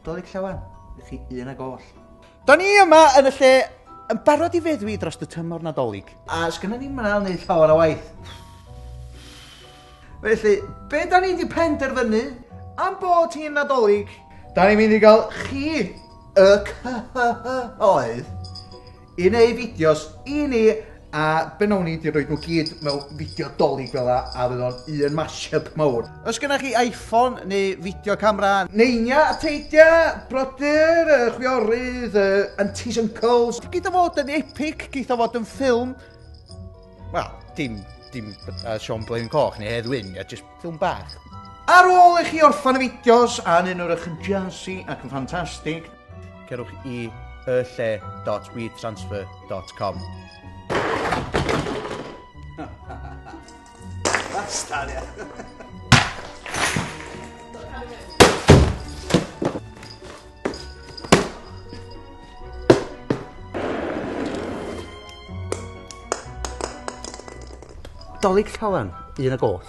Nadolig llawan, i chi un ag oll. Da ni yma yn y lle yn barod i feddwi dros y tymor Nadolig. A sgynna ni mynael wneud llawer o waith. Felly, be da ni wedi penderfynu am bod hi'n Nadolig? Da ni'n mynd i gael chi y cyhoedd i wneud fideos i ni a be nawn ni di roed nhw gyd mewn fideo dolig fel a fydd o'n un mashup mawr. Os gynnach chi iPhone neu fideocamera? Neinia, a teidia, brodyr, chwiorydd, aunties, uncles. Geith o fod yn epic, geith o fod yn ffilm. Wel, dim Sean Blaine Coch neu Hedd Wyn, jyst ffilm bach. Ar ôl i chi orffan y fideos a un o'r yn jazzy ac yn ffantastig, cerwch i ylle.wetransfer.com. Bastard, ia. Nadolig llawan, un ag oll.